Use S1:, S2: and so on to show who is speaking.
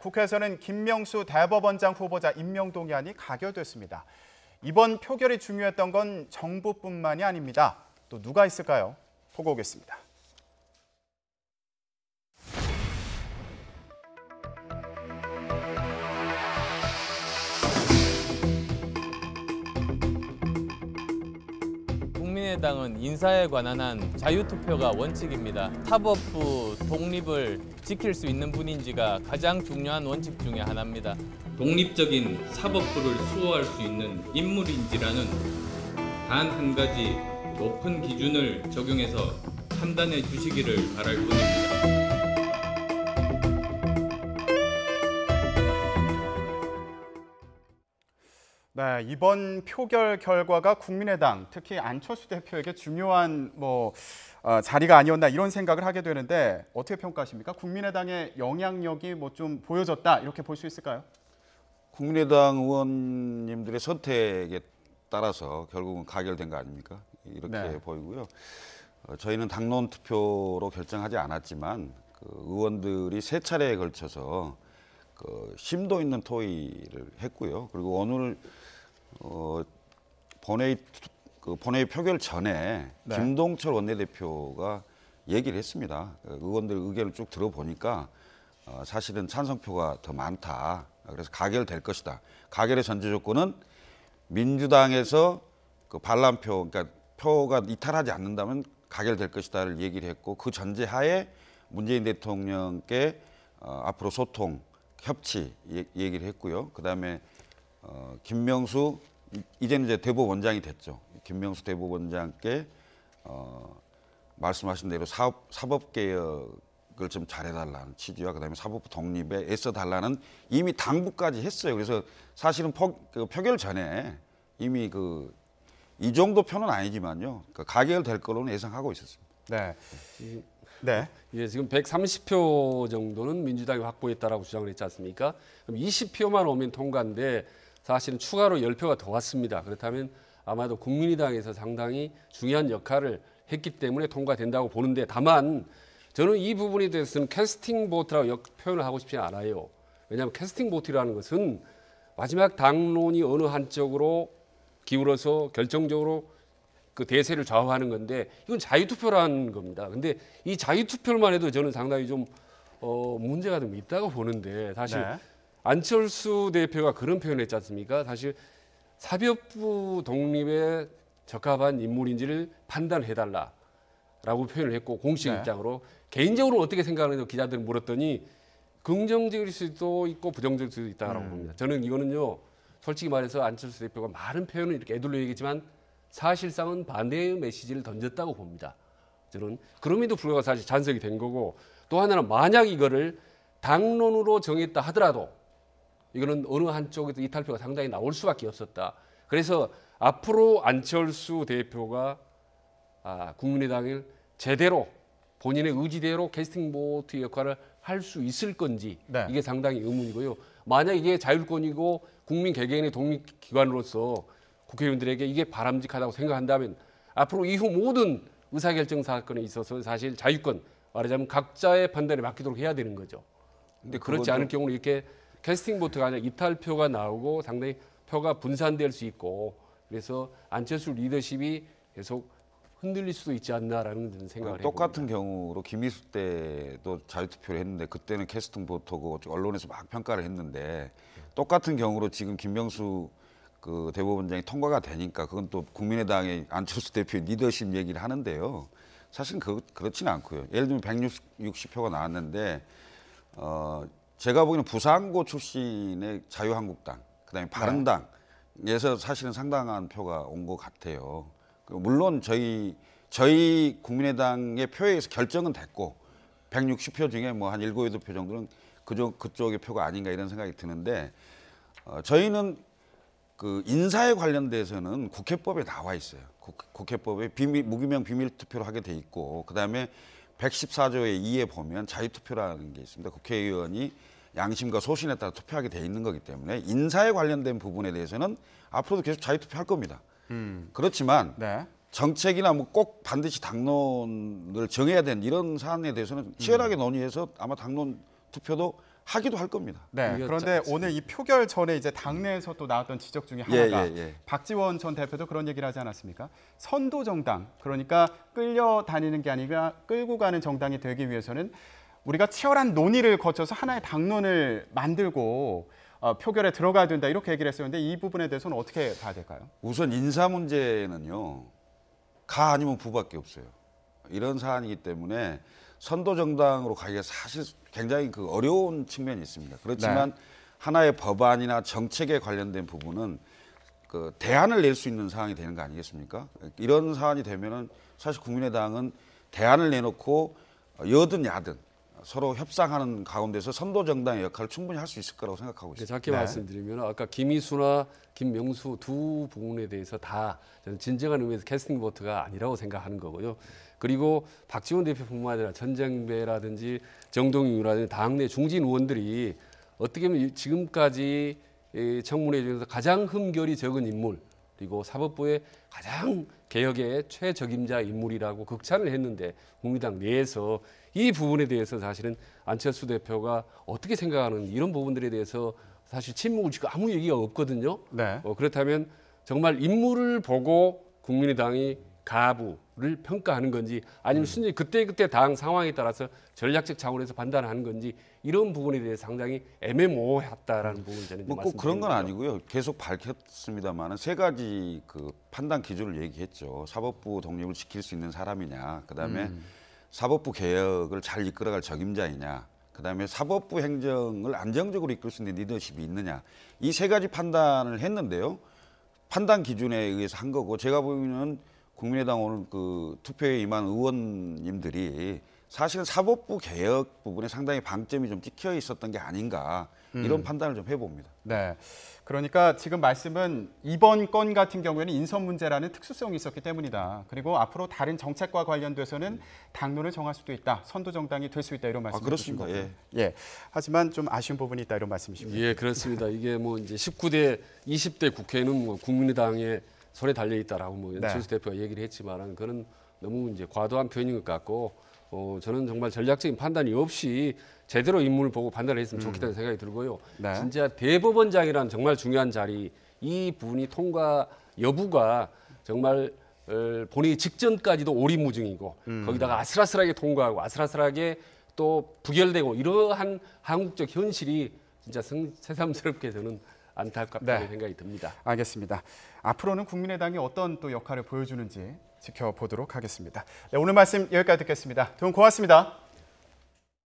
S1: 국회에서는 김명수 대법원장 후보자 임명 동의안이 가결됐습니다. 이번 표결이 중요했던 건 정부뿐만이 아닙니다. 또 누가 있을까요? 보고 오겠습니다.
S2: 국민의당은 인사에 관한 한 자유투표가 원칙입니다. 사법부 독립을 지킬 수 있는 분인지가 가장 중요한 원칙 중에 하나입니다. 독립적인 사법부를 수호할 수 있는 인물인지라는 단 한 가지 높은 기준을 적용해서 판단해 주시기를 바랄 뿐입니다.
S1: 네, 이번 표결 결과가 국민의당, 특히 안철수 대표에게 중요한 자리가 아니었나 이런 생각을 하게 되는데 어떻게 평가하십니까? 국민의당의 영향력이 좀 보여졌다 이렇게 볼 수 있을까요?
S3: 국민의당 의원님들의 선택에 따라서 결국은 가결된 거 아닙니까? 이렇게
S1: 네.
S3: 보이고요. 저희는 당론 투표로 결정하지 않았지만 의원들이 세 차례에 걸쳐서 심도 있는 토의를 했고요. 그리고 오늘 본회의 표결 전에
S1: 네.
S3: 김동철 원내대표가 얘기를 했습니다. 의원들 의견을 쭉 들어보니까 사실은 찬성표가 더 많다. 그래서 가결될 것이다. 가결의 전제 조건은 민주당에서 반란표, 그러니까 표가 이탈하지 않는다면 가결될 것이다를 얘기를 했고 그 전제하에 문재인 대통령께 앞으로 소통, 협치 얘기를 했고요. 그다음에 김명수 이제는 이제 대법원장이 됐죠. 김명수 대법원장께 말씀하신 대로 사법개혁을 좀 잘해달라는 취지와 그다음에 사법부 독립에 애써달라는 이미 당부까지 했어요. 그래서 사실은 표결 전에 이미 이 정도 표는 아니지만요. 가결될 거로는 예상하고 있었습니다.
S1: 네. 네.
S4: 예, 지금 130표 정도는 민주당이 확보했다라고 주장을 했지 않습니까? 그럼 20표만 오면 통과인데 사실은 추가로 10표가 더 왔습니다. 그렇다면 아마도 국민의당에서 상당히 중요한 역할을 했기 때문에 통과된다고 보는데 다만 저는 이 부분에 대해서는 캐스팅 보트라고 표현을 하고 싶지 않아요. 왜냐하면 캐스팅 보트라는 것은 마지막 당론이 어느 한쪽으로 기울어서 결정적으로 대세를 좌우하는 건데 이건 자유투표라는 겁니다. 근데 이 자유투표만 해도 저는 상당히 좀 문제가 좀 있다고 보는데 사실
S1: 네.
S4: 안철수 대표가 그런 표현을 했지 않습니까? 사실 사법부 독립에 적합한 인물인지를 판단해달라라고 표현을 했고 공식
S1: 네.
S4: 입장으로 개인적으로 어떻게 생각하는지 기자들은 물었더니 긍정적일 수도 있고 부정적일 수도 있다고 봅니다. 저는 이거는요 솔직히 말해서 안철수 대표가 많은 표현을 이렇게 애들로 얘기했지만 사실상은 반대의 메시지를 던졌다고 봅니다. 저는 그럼에도 불구하고 사실 잔석이 된 거고 또 하나는 만약 이거를 당론으로 정했다 하더라도 이거는 어느 한쪽에도 이탈표가 상당히 나올 수밖에 없었다. 그래서 앞으로 안철수 대표가 국민의당을 제대로 본인의 의지대로 캐스팅 보트 역할을 할 수 있을 건지
S1: 네.
S4: 이게 상당히 의문이고요. 만약 이게 자율권이고 국민 개개인의 독립기관으로서 국회의원들에게 이게 바람직하다고 생각한다면 앞으로 이후 모든 의사결정 사건에 있어서 사실 자유권 말하자면 각자의 판단에 맡기도록 해야 되는 거죠. 근데 그렇지 않을 경우는 이렇게 캐스팅 보트가 아니라 이탈표가 나오고 상당히 표가 분산될 수 있고 그래서 안철수 리더십이 계속 흔들릴 수도 있지 않나라는 생각을 해봅니다.
S3: 똑같은 경우로 김희수 때도 자유투표를 했는데 그때는 캐스팅 보트고 언론에서 막 평가를 했는데 똑같은 경우로 지금 김명수 대법원장이 통과가 되니까 그건 또 국민의당의 안철수 대표의 리더십 얘기를 하는데요. 사실은 그렇지는 않고요. 예를 들면 160표가 나왔는데 제가 보기에는 부산고 출신의 자유한국당, 그다음에 바른당에서 사실은 상당한 표가 온 것 같아요. 물론 저희 국민의당의 표에 의해서 결정은 됐고 160표 중에 한 7, 8표 정도는 그쪽의 표가 아닌가 이런 생각이 드는데 저희는 인사에 관련돼서는 국회법에 나와 있어요. 국회법에 무기명 비밀 투표로 하게 돼 있고 그다음에 114조의 2에 보면 자유투표라는 게 있습니다. 국회의원이 양심과 소신에 따라 투표하게 돼 있는 거기 때문에 인사에 관련된 부분에 대해서는 앞으로도 계속 자유투표할 겁니다. 그렇지만
S1: 네.
S3: 정책이나 꼭 반드시 당론을 정해야 되는 이런 사안에 대해서는 치열하게 논의해서 아마 당론 투표도 하기도 할 겁니다.
S1: 네.
S4: 이거
S1: 그런데 오늘 이 표결 전에 이제 당내에서 또 나왔던 지적 중에 하나가 박지원 전 대표도 그런 얘기를 하지 않았습니까? 선도 정당, 그러니까 끌려다니는 게 아니라 끌고 가는 정당이 되기 위해서는 우리가 치열한 논의를 거쳐서 하나의 당론을 만들고 표결에 들어가야 된다 이렇게 얘기를 했었는데 이 부분에 대해서는 어떻게 봐야 될까요?
S3: 우선 인사 문제는요. 가 아니면 부밖에 없어요. 이런 사안이기 때문에 선도 정당으로 가기가 사실 굉장히 그 어려운 측면이 있습니다. 그렇지만 하나의 법안이나 정책에 관련된 부분은 그 대안을 낼 수 있는 사항이 되는 거 아니겠습니까? 이런 사안이 되면은 사실 국민의당은 대안을 내놓고 여든 야든 서로 협상하는 가운데서 선도 정당의 역할을 충분히 할 수 있을 거라고 생각하고 있습니다.
S4: 짧게 말씀드리면 아까 김희수나 김명수 두 부분에 대해서 다 저는 진정한 의미에서 캐스팅 보트가 아니라고 생각하는 거고요. 그리고 박지원 대표뿐만 아니라 전쟁배라든지 정동윤이라든지 당내 중진 의원들이 어떻게 보면 지금까지 청문회 중에서 가장 흠결이 적은 인물 그리고 사법부의 가장 개혁의 최적임자 인물이라고 극찬을 했는데 국민당 내에서 이 부분에 대해서 사실은 안철수 대표가 어떻게 생각하는 이런 부분들에 대해서 사실 침묵을 지금 아무 얘기가 없거든요.
S1: 네.
S4: 그렇다면 정말 인물을 보고 국민의당이 가부를 평가하는 건지 아니면 순전히 그때그때 당 상황에 따라서 전략적 차원에서 판단하는 건지 이런 부분에 대해서 상당히 애매모호했다라는 부분을 저는
S3: 뭐 꼭 그런 건 아니고요. 계속 밝혔습니다만은 세 가지 그 판단 기준을 얘기했죠. 사법부 독립을 지킬 수 있는 사람이냐, 그다음에 사법부 개혁을 잘 이끌어갈 적임자이냐, 그다음에 사법부 행정을 안정적으로 이끌 수 있는 리더십이 있느냐, 이 세 가지 판단을 했는데요. 판단 기준에 의해서 한 거고 제가 보기에는 국민의당 오늘 그 투표에 임한 의원님들이 사실은 사법부 개혁 부분에 상당히 방점이 좀 찍혀 있었던 게 아닌가 이런 판단을 좀 해봅니다.
S1: 네. 그러니까 지금 말씀은 이번 건 같은 경우에는 인선 문제라는 특수성이 있었기 때문이다. 그리고 앞으로 다른 정책과 관련돼서는 당론을 정할 수도 있다. 선도 정당이 될 수 있다 이런 말씀을 주신
S3: 그렇습니다.
S1: 거고요. 예. 하지만 좀 아쉬운 부분이 있다 이런 말씀이십니다.
S4: 예, 그렇습니다. 이게 뭐 이제 19대, 20대 국회는 뭐 국민의당의 손에 달려 있다라고 뭐 안철수 대표가 얘기를 했지만은 그는 너무 이제 과도한 표현인 것 같고 저는 정말 전략적인 판단이 없이 제대로 인물을 보고 판단을 했으면 좋겠다는 생각이 들고요.
S1: 네.
S4: 진짜 대법원장이라는 정말 중요한 자리 이 부분이 통과 여부가 정말 본회의 직전까지도 오리무중이고 거기다가 아슬아슬하게 통과하고 아슬아슬하게 또 부결되고 이러한 한국적 현실이 진짜 새삼스럽게 저는 안타깝다는 생각이 듭니다.
S1: 알겠습니다. 앞으로는 국민의당이 어떤 또 역할을 보여주는지 지켜보도록 하겠습니다. 네, 오늘 말씀 여기까지 듣겠습니다. 두 분 고맙습니다.